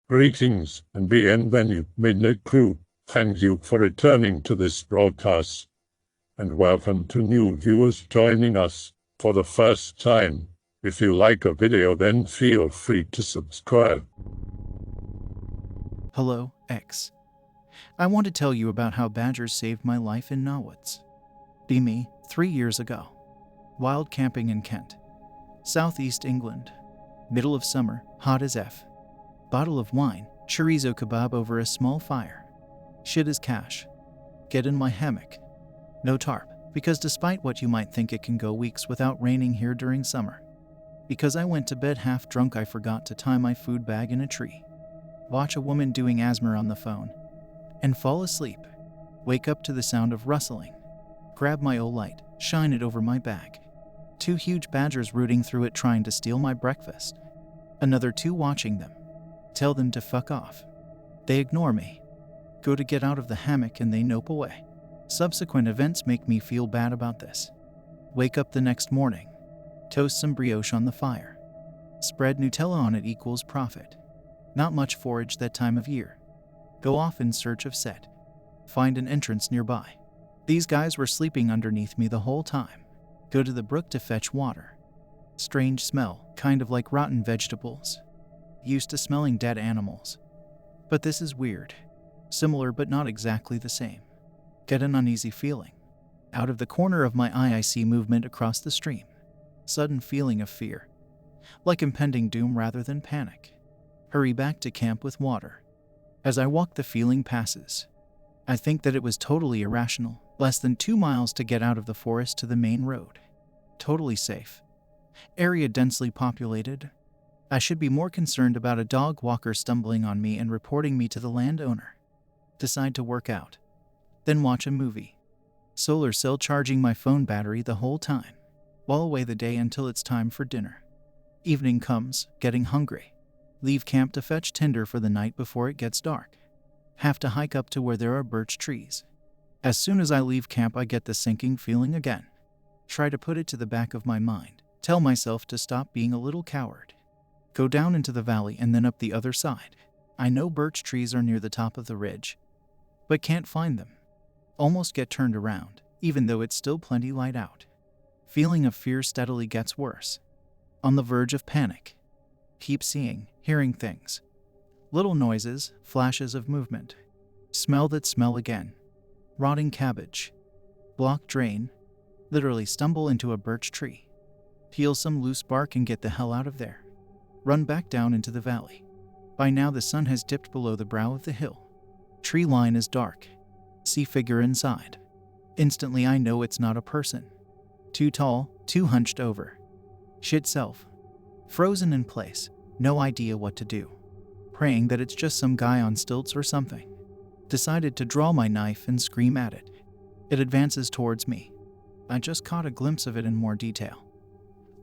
Greetings and bienvenue, Midnight Crew. Thank you for returning to this broadcast, and welcome to new viewers joining us for the first time. If you like a video, then feel free to subscribe. Hello, X. I want to tell you about how badgers saved my life in Nawats. Be me, 3 years ago. Wild camping in Kent, southeast England. Middle of summer, hot as F. Bottle of wine, chorizo kebab over a small fire. Shit is cash. Get in my hammock. No tarp, because despite what you might think, it can go weeks without raining here during summer. Because I went to bed half drunk, I forgot to tie my food bag in a tree. Watch a woman doing asthma on the phone. And fall asleep. Wake up to the sound of rustling. Grab my light, shine it over my bag. 2 huge badgers rooting through it trying to steal my breakfast. Another 2 watching them. Tell them to fuck off. They ignore me. Go to get out of the hammock and they nope away. Subsequent events make me feel bad about this. Wake up the next morning. Toast some brioche on the fire. Spread Nutella on it equals profit. Not much forage that time of year. Go off in search of set. Find an entrance nearby. These guys were sleeping underneath me the whole time. Go to the brook to fetch water. Strange smell, kind of like rotten vegetables. Used to smelling dead animals. But this is weird. Similar but not exactly the same. Get an uneasy feeling. Out of the corner of my eye I see movement across the stream. Sudden feeling of fear. Like impending doom rather than panic. Hurry back to camp with water. As I walk, the feeling passes. I think that it was totally irrational. Less than 2 miles to get out of the forest to the main road. Totally safe. Area densely populated. I should be more concerned about a dog walker stumbling on me and reporting me to the landowner. Decide to work out. Then watch a movie. Solar cell charging my phone battery the whole time. While away the day until it's time for dinner. Evening comes, getting hungry. Leave camp to fetch tinder for the night before it gets dark. Have to hike up to where there are birch trees. As soon as I leave camp, I get the sinking feeling again. Try to put it to the back of my mind. Tell myself to stop being a little coward. Go down into the valley and then up the other side. I know birch trees are near the top of the ridge, but can't find them. Almost get turned around, even though it's still plenty light out. Feeling of fear steadily gets worse. On the verge of panic. Keep seeing, hearing things. Little noises, flashes of movement. Smell that smell again. Rotting cabbage. Block drain. Literally stumble into a birch tree. Peel some loose bark and get the hell out of there. Run back down into the valley. By now the sun has dipped below the brow of the hill. Tree line is dark. See figure inside. Instantly I know it's not a person. Too tall, too hunched over. Shit self. Frozen in place. No idea what to do. Praying that it's just some guy on stilts or something. Decided to draw my knife and scream at it. It advances towards me. I just caught a glimpse of it in more detail.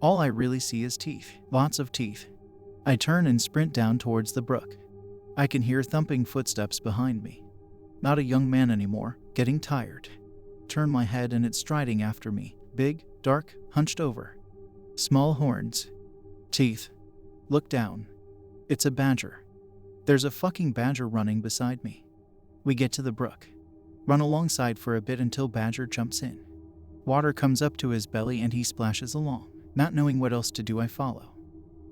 All I really see is teeth. Lots of teeth. I turn and sprint down towards the brook. I can hear thumping footsteps behind me. Not a young man anymore, getting tired. Turn my head and it's striding after me. Big, dark, hunched over. Small horns. Teeth. Look down. It's a badger. There's a fucking badger running beside me. We get to the brook. Run alongside for a bit until badger jumps in. Water comes up to his belly and he splashes along. Not knowing what else to do, I follow.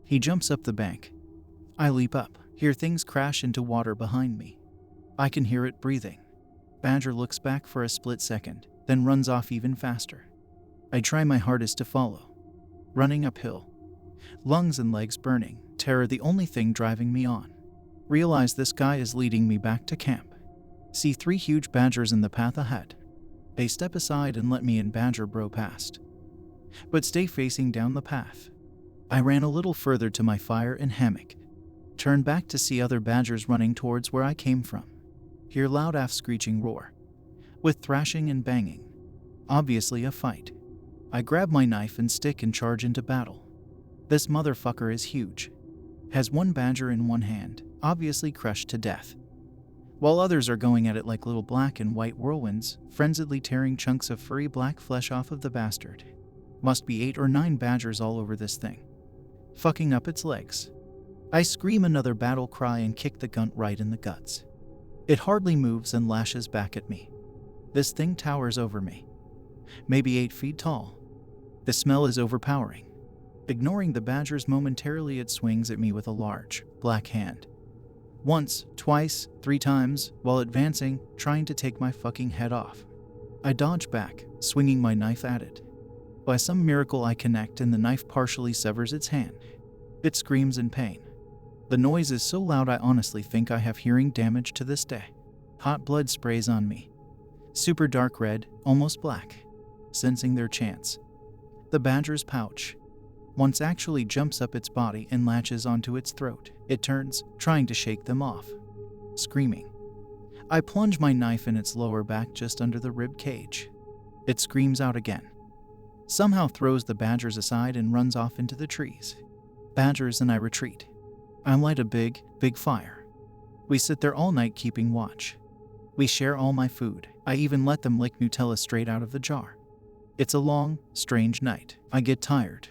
He jumps up the bank. I leap up, hear things crash into water behind me. I can hear it breathing. Badger looks back for a split second, then runs off even faster. I try my hardest to follow. Running uphill. Lungs and legs burning, terror the only thing driving me on. Realize this guy is leading me back to camp. See 3 huge badgers in the path ahead. They step aside and let me and badger bro past. But stay facing down the path. I ran a little further to my fire and hammock. Turn back to see other badgers running towards where I came from. Hear loud screeching roar. With thrashing and banging. Obviously a fight. I grab my knife and stick and charge into battle. This motherfucker is huge. Has 1 badger in one hand, obviously crushed to death. While others are going at it like little black and white whirlwinds, frenziedly tearing chunks of furry black flesh off of the bastard. Must be 8 or 9 badgers all over this thing. Fucking up its legs. I scream another battle cry and kick the gunt right in the guts. It hardly moves and lashes back at me. This thing towers over me, maybe 8 feet tall. The smell is overpowering. Ignoring the badgers momentarily, it swings at me with a large, black hand. Once, twice, 3 times, while advancing, trying to take my fucking head off. I dodge back, swinging my knife at it. By some miracle I connect and the knife partially severs its hand. It screams in pain. The noise is so loud I honestly think I have hearing damage to this day. Hot blood sprays on me. Super dark red, almost black. Sensing their chance, the badger's pouch once actually jumps up its body and latches onto its throat. It turns, trying to shake them off. Screaming, I plunge my knife in its lower back just under the rib cage. It screams out again. Somehow throws the badgers aside and runs off into the trees. Badgers and I retreat. I light a big fire. We sit there all night keeping watch. We share all my food. I even let them lick Nutella straight out of the jar. It's a long, strange night. I get tired.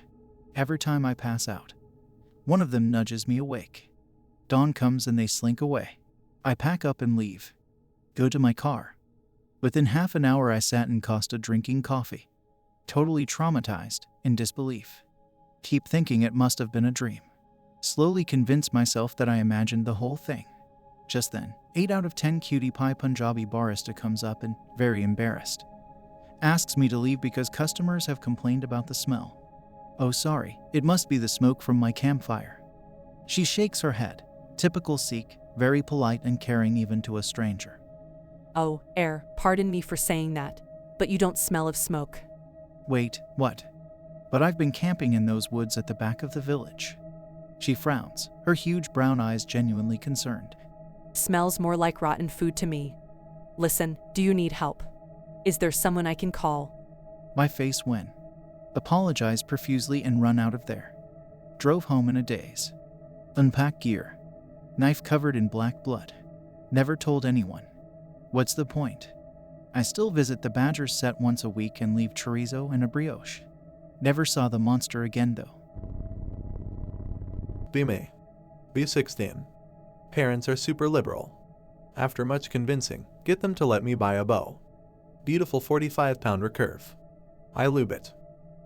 Every time I pass out, one of them nudges me awake. Dawn comes and they slink away. I pack up and leave. Go to my car. Within half an hour I sat in Costa drinking coffee. Totally traumatized, in disbelief. Keep thinking it must have been a dream. Slowly convince myself that I imagined the whole thing. Just then, 8 out of 10 cutie pie Punjabi barista comes up and, very embarrassed, asks me to leave because customers have complained about the smell. Oh sorry, it must be the smoke from my campfire. She shakes her head. Typical Sikh, very polite and caring even to a stranger. Oh, pardon me for saying that, but you don't smell of smoke. Wait, what? But I've been camping in those woods at the back of the village. She frowns, her huge brown eyes genuinely concerned. Smells more like rotten food to me. Listen, do you need help? Is there someone I can call? My face went. Apologized profusely and run out of there. Drove home in a daze. Unpacked gear. Knife covered in black blood. Never told anyone. What's the point? I still visit the Badgers set once a week and leave chorizo and a brioche. Never saw the monster again though. Be me. Be 16. Parents are super liberal. After much convincing, get them to let me buy a bow. Beautiful 45-pound recurve. I lube it.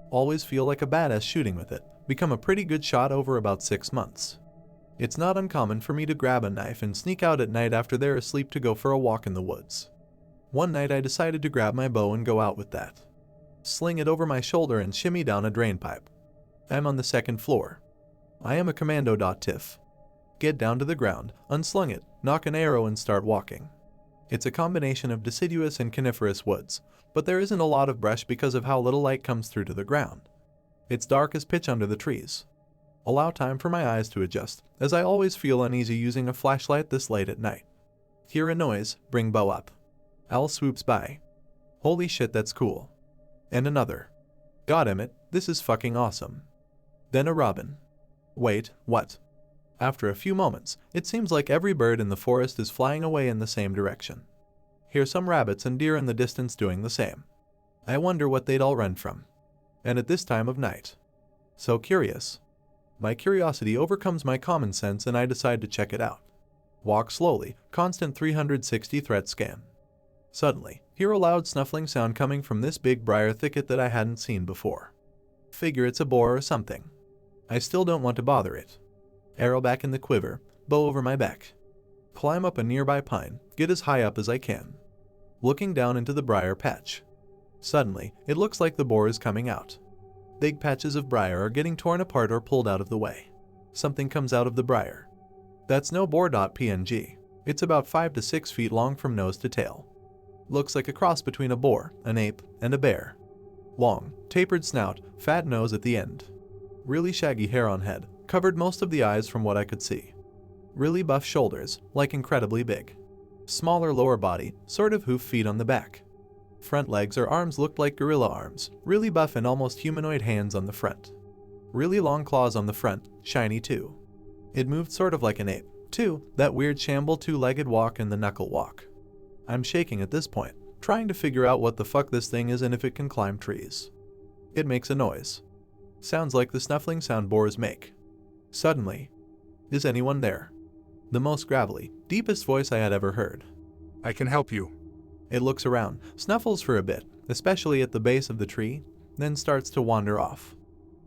Always feel like a badass shooting with it. Become a pretty good shot over about 6 months. It's not uncommon for me to grab a knife and sneak out at night after they're asleep to go for a walk in the woods. One night I decided to grab my bow and go out with that. Sling it over my shoulder and shimmy down a drain pipe. I'm on the 2nd floor. I am a commando.tiff. Get down to the ground, unslung it, knock an arrow and start walking. It's a combination of deciduous and coniferous woods, but there isn't a lot of brush because of how little light comes through to the ground. It's dark as pitch under the trees. Allow time for my eyes to adjust, as I always feel uneasy using a flashlight this late at night. Hear a noise, bring bow up. Owl swoops by. Holy shit, that's cool. And another. Goddammit, this is fucking awesome. Then a robin. Wait, what? After a few moments, it seems like every bird in the forest is flying away in the same direction. Hear some rabbits and deer in the distance doing the same. I wonder what they'd all run from. And at this time of night. So curious. My curiosity overcomes my common sense and I decide to check it out. Walk slowly, constant 360 threat scan. Suddenly, hear a loud snuffling sound coming from this big briar thicket that I hadn't seen before. Figure it's a boar or something. I still don't want to bother it. Arrow back in the quiver, bow over my back. Climb up a nearby pine, get as high up as I can. Looking down into the briar patch. Suddenly, it looks like the boar is coming out. Big patches of briar are getting torn apart or pulled out of the way. Something comes out of the briar. That's no boar.png. It's about 5 to 6 feet long from nose to tail. Looks like a cross between a boar, an ape, and a bear. Long, tapered snout, fat nose at the end. Really shaggy hair on head, covered most of the eyes from what I could see. Really buff shoulders, like incredibly big. Smaller lower body, sort of hoof feet on the back. Front legs or arms looked like gorilla arms, really buff and almost humanoid hands on the front. Really long claws on the front, shiny too. It moved sort of like an ape, too, that weird shamble 2-legged walk and the knuckle walk. I'm shaking at this point, trying to figure out what the fuck this thing is and if it can climb trees. It makes a noise. Sounds like the snuffling sound boars make. Suddenly, Is anyone there? The most gravelly, deepest voice I had ever heard. I can help you. It looks around, snuffles for a bit, especially at the base of the tree, then starts to wander off.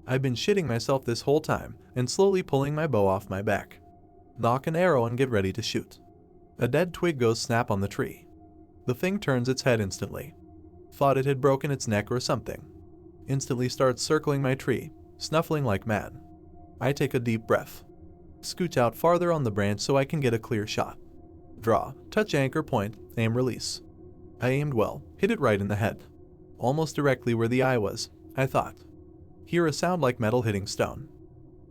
I've been shitting myself this whole time and slowly pulling my bow off my back. Knock an arrow and get ready to shoot. A dead twig goes snap on the tree. The thing turns its head instantly. Thought it had broken its neck or something. Instantly starts circling my tree, snuffling like mad. I take a deep breath. Scooch out farther on the branch so I can get a clear shot. Draw, touch anchor point, aim release. I aimed well, hit it right in the head. Almost directly where the eye was, I thought. Hear a sound like metal hitting stone.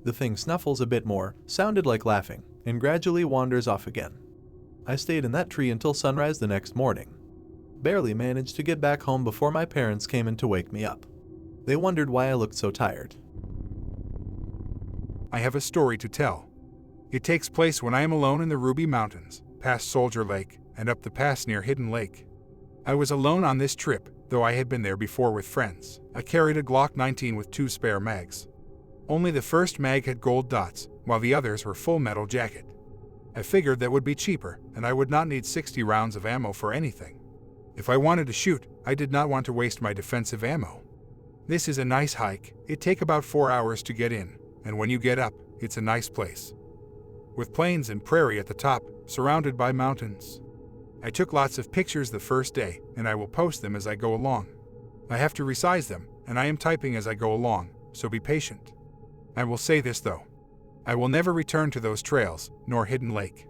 The thing snuffles a bit more, sounded like laughing, and gradually wanders off again. I stayed in that tree until sunrise the next morning. Barely managed to get back home before my parents came in to wake me up. They wondered why I looked so tired. I have a story to tell. It takes place when I am alone in the Ruby Mountains, past Soldier Lake, and up the pass near Hidden Lake. I was alone on this trip, though I had been there before with friends. I carried a Glock 19 with 2 spare mags. Only the first mag had gold dots, while the others were full metal jacket. I figured that would be cheaper, and I would not need 60 rounds of ammo for anything. If I wanted to shoot, I did not want to waste my defensive ammo. This is a nice hike. It take about 4 hours to get in, and when you get up, it's a nice place. With plains and prairie at the top, surrounded by mountains. I took lots of pictures the first day, and I will post them as I go along. I have to resize them, and I am typing as I go along, so be patient. I will say this though. I will never return to those trails, nor Hidden Lake.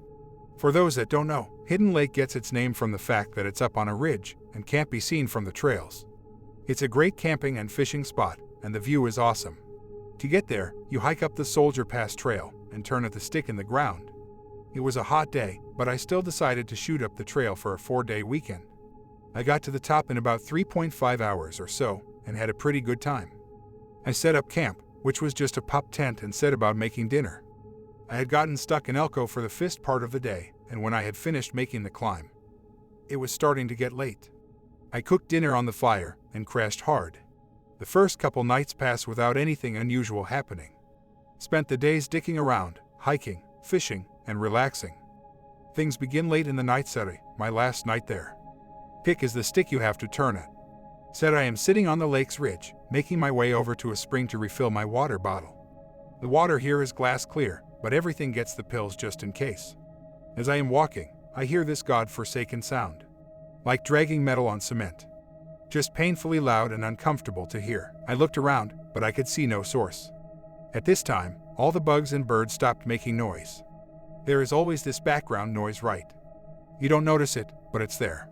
For those that don't know, Hidden Lake gets its name from the fact that it's up on a ridge and can't be seen from the trails. It's a great camping and fishing spot, and the view is awesome. To get there, you hike up the Soldier Pass trail and turn at the stick in the ground. It was a hot day, but I still decided to shoot up the trail for a 4-day weekend. I got to the top in about 3.5 hours or so and had a pretty good time. I set up camp, which was just a pop tent, and set about making dinner. I had gotten stuck in Elko for the first part of the day, and when I had finished making the climb, it was starting to get late. I cooked dinner on the fire and crashed hard. The first couple nights passed without anything unusual happening. Spent the days dicking around, hiking, fishing, and relaxing. Things begin late in the night. Saturday, my last night there. Pick is the stick you have to turn at. Said I am sitting on the lake's ridge, making my way over to a spring to refill my water bottle. The water here is glass clear, but everything gets the pills just in case. As I am walking, I hear this god-forsaken sound. Like dragging metal on cement. Just painfully loud and uncomfortable to hear. I looked around, but I could see no source. At this time, all the bugs and birds stopped making noise. There is always this background noise, right? You don't notice it, but it's there.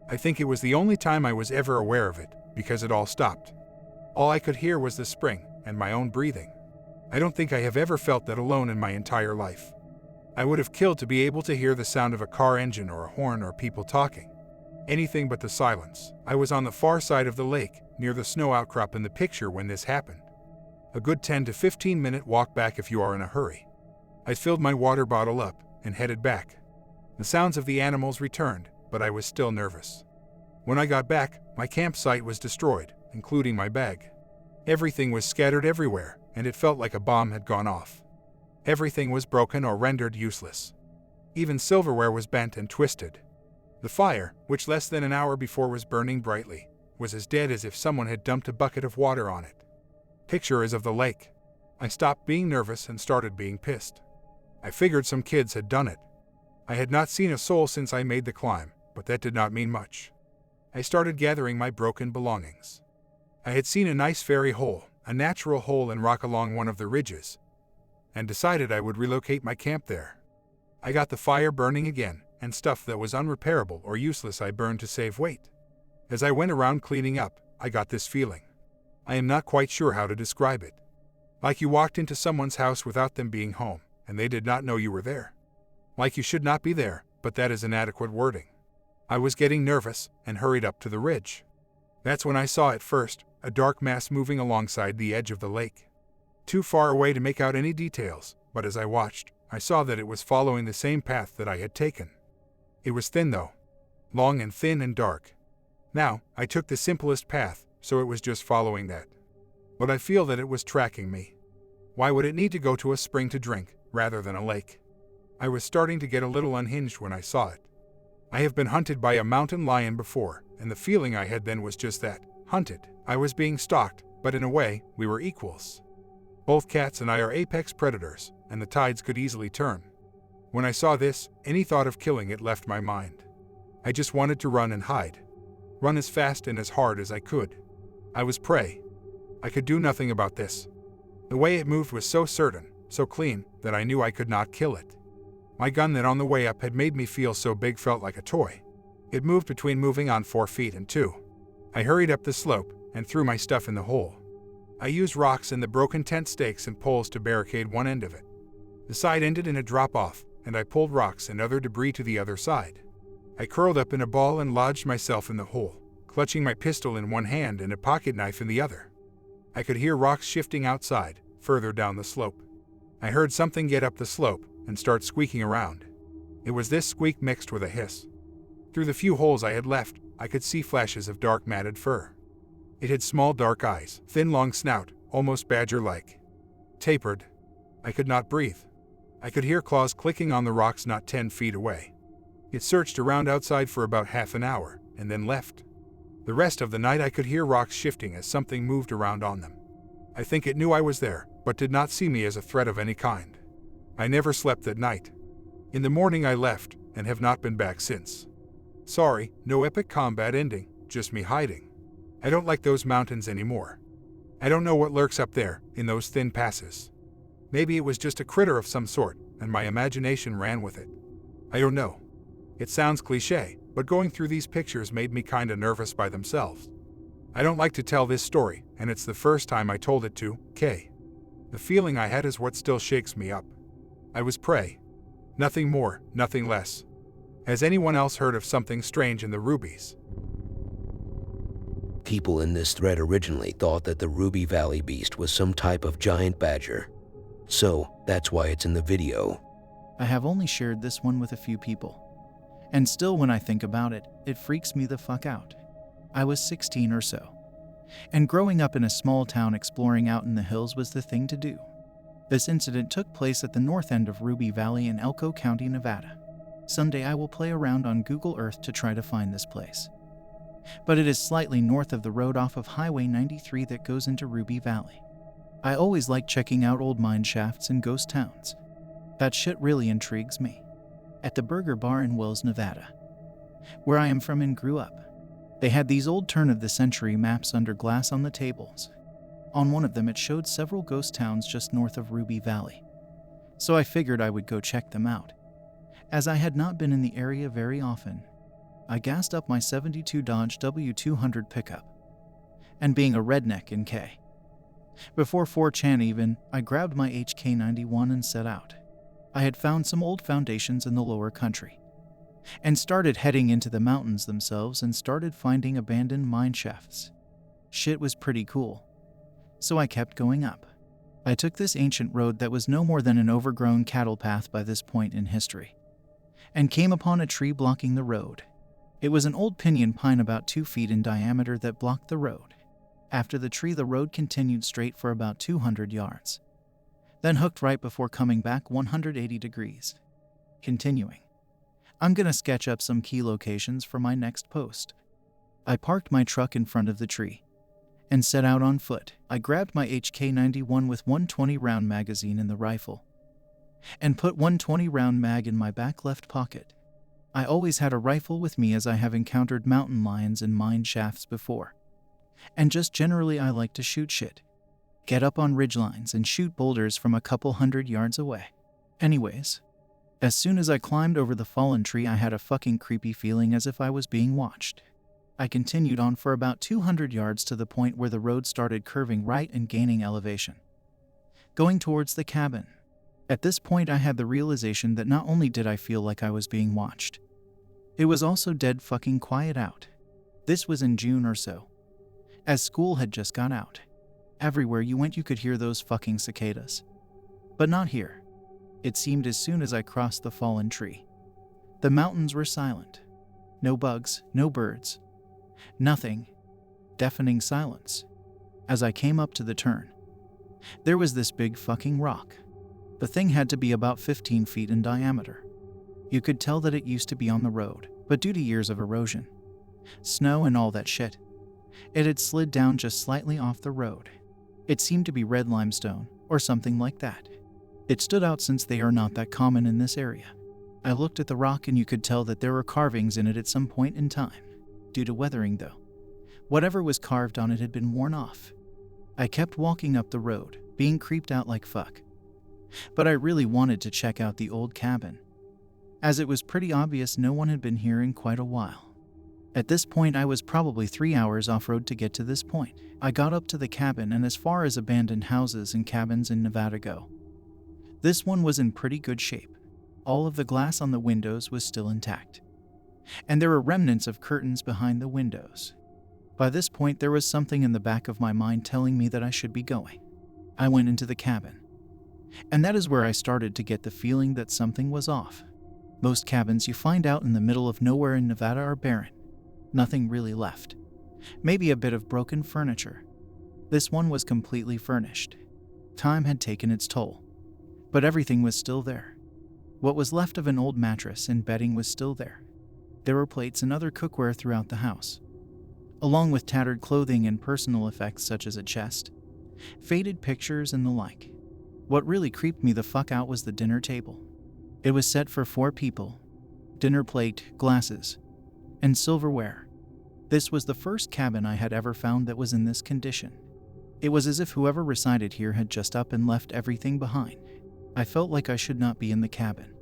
I think it was the only time I was ever aware of it, because it all stopped. All I could hear was the spring and my own breathing. I don't think I have ever felt that alone in my entire life. I would have killed to be able to hear the sound of a car engine or a horn or people talking. Anything but the silence. I was on the far side of the lake, near the snow outcrop in the picture when this happened. A good 10 to 15 minute walk back if you are in a hurry. I filled my water bottle up and headed back. The sounds of the animals returned, but I was still nervous. When I got back, my campsite was destroyed, including my bag. Everything was scattered everywhere, and it felt like a bomb had gone off. Everything was broken or rendered useless. Even silverware was bent and twisted. The fire, which less than an hour before was burning brightly, was as dead as if someone had dumped a bucket of water on it. Picture is of the lake. I stopped being nervous and started being pissed. I figured some kids had done it. I had not seen a soul since I made the climb, but that did not mean much. I started gathering my broken belongings. I had seen a nice fairy hole, a natural hole in rock along one of the ridges, and decided I would relocate my camp there. I got the fire burning again, and stuff that was unrepairable or useless I burned to save weight. As I went around cleaning up, I got this feeling. I am not quite sure how to describe it. Like you walked into someone's house without them being home, and they did not know you were there. Like you should not be there, but that is inadequate wording. I was getting nervous and hurried up to the ridge. That's when I saw at first a dark mass moving alongside the edge of the lake. Too far away to make out any details, but as I watched, I saw that it was following the same path that I had taken. It was thin though. Long and thin and dark. Now, I took the simplest path, so it was just following that. But I feel that it was tracking me. Why would it need to go to a spring to drink, rather than a lake. I was starting to get a little unhinged when I saw it. I have been hunted by a mountain lion before, and the feeling I had then was just that, hunted. I was being stalked, but in a way, we were equals. Both cats and I are apex predators, and the tides could easily turn. When I saw this, any thought of killing it left my mind. I just wanted to run and hide. Run as fast and as hard as I could. I was prey. I could do nothing about this. The way it moved was so certain, so clean, that I knew I could not kill it. My gun that on the way up had made me feel so big felt like a toy. It moved between moving on 4 feet and 2. I hurried up the slope and threw my stuff in the hole. I used rocks and the broken tent stakes and poles to barricade one end of it. The side ended in a drop-off, and I pulled rocks and other debris to the other side. I curled up in a ball and lodged myself in the hole, clutching my pistol in one hand and a pocket knife in the other. I could hear rocks shifting outside, further down the slope. I heard something get up the slope and start squeaking around. It was this squeak mixed with a hiss. Through the few holes I had left, I could see flashes of dark matted fur. It had small dark eyes, thin long snout, almost badger-like. Tapered. I could not breathe. I could hear claws clicking on the rocks not 10 feet away. It searched around outside for about half an hour, and then left. The rest of the night I could hear rocks shifting as something moved around on them. I think it knew I was there, but did not see me as a threat of any kind. I never slept that night. In the morning I left, and have not been back since. Sorry, no epic combat ending, just me hiding. I don't like those mountains anymore. I don't know what lurks up there, in those thin passes. Maybe it was just a critter of some sort, and my imagination ran with it. I don't know. It sounds cliché, but going through these pictures made me kinda nervous by themselves. I don't like to tell this story, and it's the first time I told it to Kay. The feeling I had is what still shakes me up. I was prey. Nothing more, nothing less. Has anyone else heard of something strange in the Rubies? People in this thread originally thought that the Ruby Valley Beast was some type of giant badger. So, that's why it's in the video. I have only shared this one with a few people. And still when I think about it, it freaks me the fuck out. I was 16 or so. And growing up in a small town, exploring out in the hills was the thing to do. This incident took place at the north end of Ruby Valley in Elko County, Nevada. Someday I will play around on Google Earth to try to find this place. But it is slightly north of the road off of Highway 93 that goes into Ruby Valley. I always like checking out old mine shafts and ghost towns. That shit really intrigues me. At the Burger Bar in Wells, Nevada, where I am from and grew up, they had these old turn-of-the-century maps under glass on the tables. On one of them it showed several ghost towns just north of Ruby Valley. So I figured I would go check them out. As I had not been in the area very often, I gassed up my '72 Dodge W200 pickup. And being a redneck in K, before 4chan even, I grabbed my HK91 and set out. I had found some old foundations in the lower country, and started heading into the mountains themselves and started finding abandoned mine shafts. Shit was pretty cool. So I kept going up. I took this ancient road that was no more than an overgrown cattle path by this point in history, and came upon a tree blocking the road. It was an old pinyon pine about 2 feet in diameter that blocked the road. After the tree, the road continued straight for about 200 yards, then hooked right before coming back 180 degrees. Continuing. I'm gonna sketch up some key locations for my next post. I parked my truck in front of the tree and set out on foot. I grabbed my HK91 with 120 round magazine in the rifle and put 120 round mag in my back left pocket. I always had a rifle with me as I have encountered mountain lions in mine shafts before. And just generally I like to shoot shit. Get up on ridgelines and shoot boulders from a couple 100 yards away. Anyways, as soon as I climbed over the fallen tree, I had a fucking creepy feeling as if I was being watched. I continued on for about 200 yards to the point where the road started curving right and gaining elevation, going towards the cabin. At this point I had the realization that not only did I feel like I was being watched, it was also dead fucking quiet out. This was in June or so, as school had just got out. Everywhere you went you could hear those fucking cicadas. But not here. It seemed as soon as I crossed the fallen tree, the mountains were silent. No bugs, no birds, nothing. Deafening silence. As I came up to the turn, there was this big fucking rock. The thing had to be about 15 feet in diameter. You could tell that it used to be on the road, but due to years of erosion, snow and all that shit, it had slid down just slightly off the road. It seemed to be red limestone, or something like that. It stood out since they are not that common in this area. I looked at the rock and you could tell that there were carvings in it at some point in time. Due to weathering though, whatever was carved on it had been worn off. I kept walking up the road, being creeped out like fuck. But I really wanted to check out the old cabin, as it was pretty obvious no one had been here in quite a while. At this point I was probably 3 hours off-road to get to this point. I got up to the cabin, and as far as abandoned houses and cabins in Nevada go, this one was in pretty good shape. All of the glass on the windows was still intact, and there were remnants of curtains behind the windows. By this point there was something in the back of my mind telling me that I should be going. I went into the cabin, and that is where I started to get the feeling that something was off. Most cabins you find out in the middle of nowhere in Nevada are barren. Nothing really left. Maybe a bit of broken furniture. This one was completely furnished. Time had taken its toll, but everything was still there. What was left of an old mattress and bedding was still there. There were plates and other cookware throughout the house, along with tattered clothing and personal effects such as a chest, faded pictures, and the like. What really creeped me the fuck out was the dinner table. It was set for 4 people. Dinner plate, glasses, and silverware. This was the first cabin I had ever found that was in this condition. It was as if whoever resided here had just up and left everything behind. I felt like I should not be in the cabin,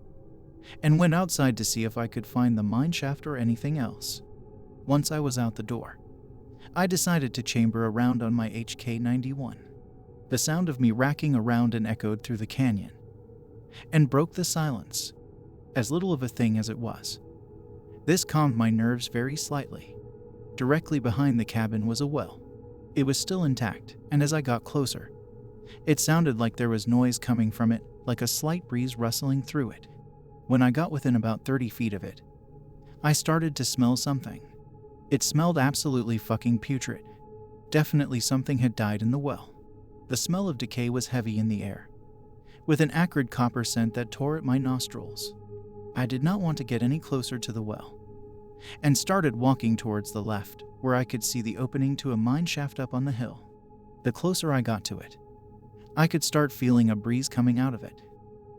and went outside to see if I could find the mine shaft or anything else. Once I was out the door, I decided to chamber around on my HK91. The sound of me racking around and echoed through the canyon, and broke the silence, as little of a thing as it was. This calmed my nerves very slightly. Directly behind the cabin was a well. It was still intact, and as I got closer, it sounded like there was noise coming from it, like a slight breeze rustling through it. When I got within about 30 feet of it, I started to smell something. It smelled absolutely fucking putrid. Definitely something had died in the well. The smell of decay was heavy in the air, with an acrid copper scent that tore at my nostrils. I did not want to get any closer to the well, and started walking towards the left, where I could see the opening to a mine shaft up on the hill. The closer I got to it, I could start feeling a breeze coming out of it.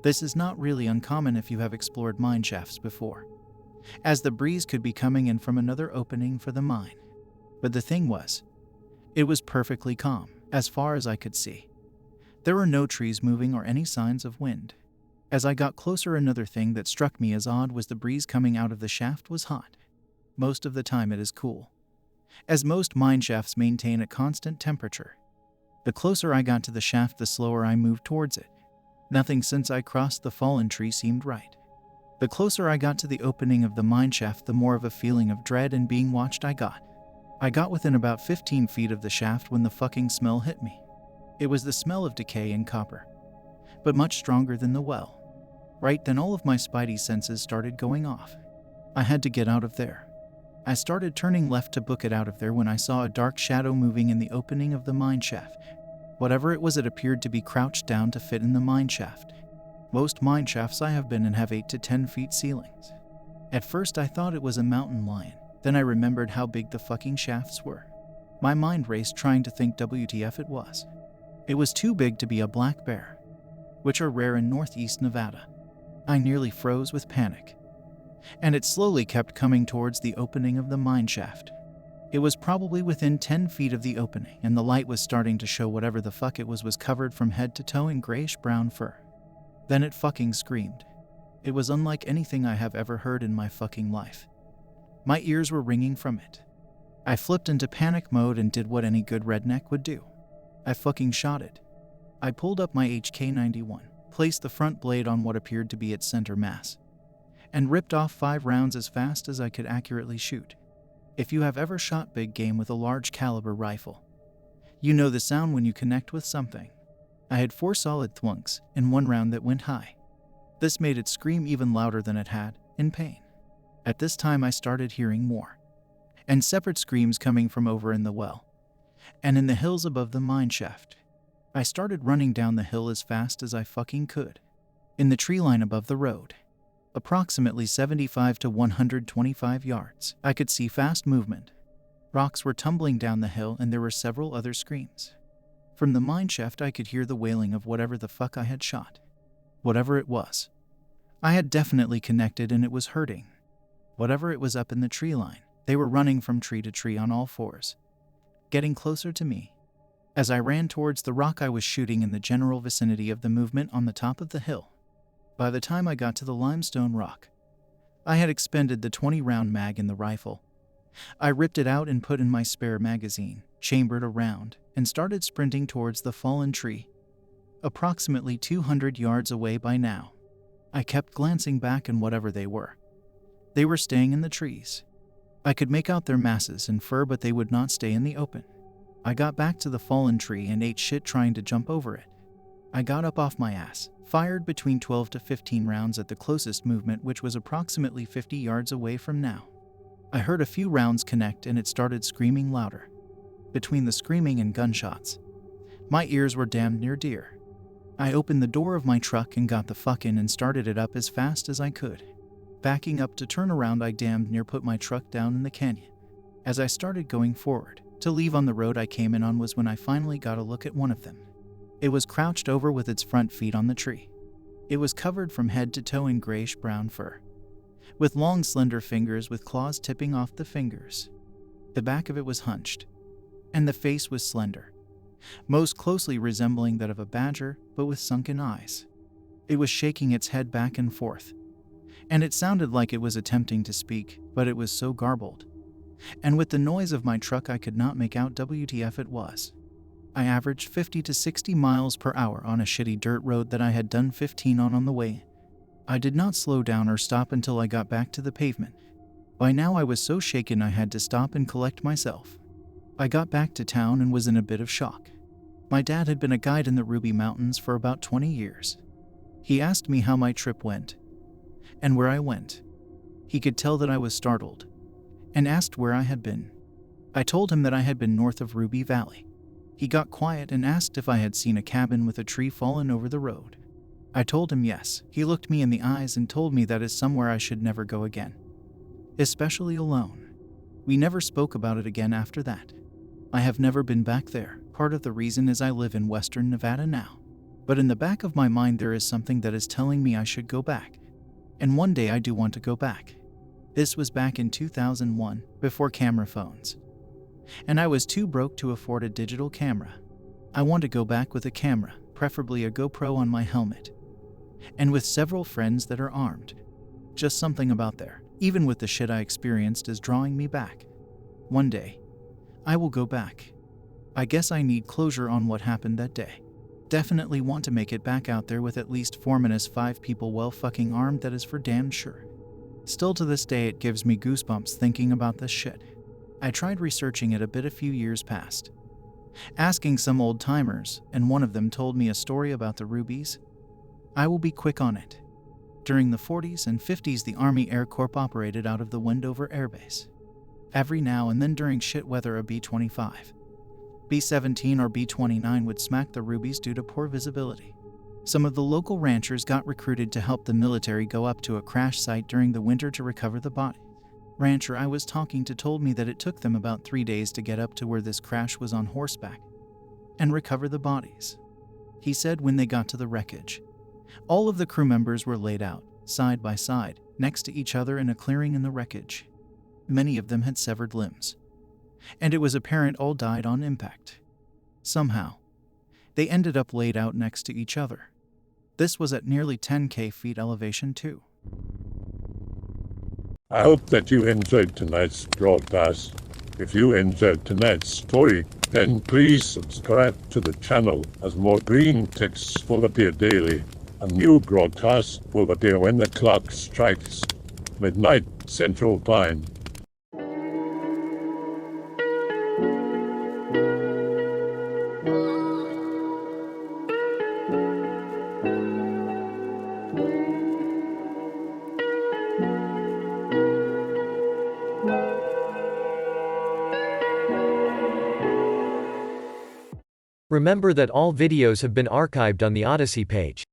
This is not really uncommon if you have explored mine shafts before, as the breeze could be coming in from another opening for the mine. But the thing was, it was perfectly calm, as far as I could see. There were no trees moving or any signs of wind. As I got closer, another thing that struck me as odd was the breeze coming out of the shaft was hot. Most of the time it is cool, as most mine shafts maintain a constant temperature. The closer I got to the shaft, the slower I moved towards it. Nothing since I crossed the fallen tree seemed right. The closer I got to the opening of the mine shaft, the more of a feeling of dread and being watched I got. I got within about 15 feet of the shaft when the fucking smell hit me. It was the smell of decay and copper, but much stronger than the well. Right then all of my spidey senses started going off. I had to get out of there. I started turning left to book it out of there when I saw a dark shadow moving in the opening of the mine shaft. Whatever it was, it appeared to be crouched down to fit in the mine shaft. Most mine shafts I have been in have 8 to 10 feet ceilings. At first I thought it was a mountain lion, then I remembered how big the fucking shafts were. My mind raced trying to think WTF it was. It was too big to be a black bear, which are rare in northeast Nevada. I nearly froze with panic, and it slowly kept coming towards the opening of the mine shaft. It was probably within 10 feet of the opening, and the light was starting to show whatever the fuck it was covered from head to toe in grayish-brown fur. Then it fucking screamed. It was unlike anything I have ever heard in my fucking life. My ears were ringing from it. I flipped into panic mode and did what any good redneck would do. I fucking shot it. I pulled up my HK91, placed the front blade on what appeared to be its center mass, and ripped off 5 rounds as fast as I could accurately shoot. If you have ever shot big game with a large caliber rifle, you know the sound when you connect with something. I had 4 solid thwunks in 1 round that went high. This made it scream even louder than it had, in pain. At this time I started hearing more, and separate screams coming from over in the well, and in the hills above the mine shaft. I started running down the hill as fast as I fucking could. in the tree line above the road, approximately 75 to 125 yards. I could see fast movement. Rocks were tumbling down the hill and there were several other screams. From the mine shaft I could hear the wailing of whatever the fuck I had shot. Whatever it was. I had definitely connected and it was hurting. Whatever it was up in the tree line, they were running from tree to tree on all fours, getting closer to me. As I ran towards the rock I was shooting in the general vicinity of the movement on the top of the hill. By the time I got to the limestone rock, I had expended the 20-round mag in the rifle. I ripped it out and put in my spare magazine, chambered a round, and started sprinting towards the fallen tree. Approximately 200 yards away by now, I kept glancing back and whatever they were staying in the trees. I could make out their masses and fur, but they would not stay in the open. I got back to the fallen tree and ate shit trying to jump over it. I got up off my ass, fired between 12 to 15 rounds at the closest movement, which was approximately 50 yards away from now. I heard a few rounds connect and it started screaming louder. Between the screaming and gunshots, my ears were damned near dear. I opened the door of my truck and got the fuck in and started it up as fast as I could. Backing up to turn around, I damned near put my truck down in the canyon. As I started going forward to leave on the road I came in on was when I finally got a look at one of them. It was crouched over with its front feet on the tree. It was covered from head to toe in grayish-brown fur, with long slender fingers with claws tipping off the fingers. The back of it was hunched, and the face was slender, most closely resembling that of a badger, but with sunken eyes. It was shaking its head back and forth, and it sounded like it was attempting to speak, but it was so garbled. And with the noise of my truck I could not make out WTF it was. I averaged 50 to 60 miles per hour on a shitty dirt road that I had done 15 on the way. I did not slow down or stop until I got back to the pavement. By now I was so shaken I had to stop and collect myself. I got back to town and was in a bit of shock. My dad had been a guide in the Ruby Mountains for about 20 years. He asked me how my trip went and where I went. He could tell that I was startled and asked where I had been. I told him that I had been north of Ruby Valley. He got quiet and asked if I had seen a cabin with a tree fallen over the road. I told him yes. He looked me in the eyes and told me that is somewhere I should never go again, especially alone. We never spoke about it again after that. I have never been back there. Part of the reason is I live in western Nevada now. But in the back of my mind there is something that is telling me I should go back. And one day I do want to go back. This was back in 2001, before camera phones. And I was too broke to afford a digital camera. I want to go back with a camera, preferably a GoPro on my helmet, and with several friends that are armed. Just something about there, even with the shit I experienced, is drawing me back. One day, I will go back. I guess I need closure on what happened that day. Definitely want to make it back out there with at least 4-5 people well fucking armed, that is for damn sure. Still to this day it gives me goosebumps thinking about this shit. I tried researching it a bit a few years past, asking some old timers, and one of them told me a story about the Rubies. I will be quick on it. During the 40s and 50s the Army Air Corps operated out of the Wendover Air Base. Every now and then during shit weather a B-25, B-17 or B-29 would smack the Rubies due to poor visibility. Some of the local ranchers got recruited to help the military go up to a crash site during the winter to recover the body. Rancher I was talking to told me that it took them about 3 days to get up to where this crash was on horseback and recover the bodies. He said when they got to the wreckage, all of the crew members were laid out, side by side, next to each other in a clearing in the wreckage. Many of them had severed limbs, and it was apparent all died on impact. Somehow, they ended up laid out next to each other. This was at nearly 10,000 feet elevation too. I hope that you enjoyed tonight's broadcast. If you enjoyed tonight's story, then please subscribe to the channel, as more green texts will appear daily. A new broadcast will appear when the clock strikes midnight Central Time. Remember that all videos have been archived on the Odyssey page.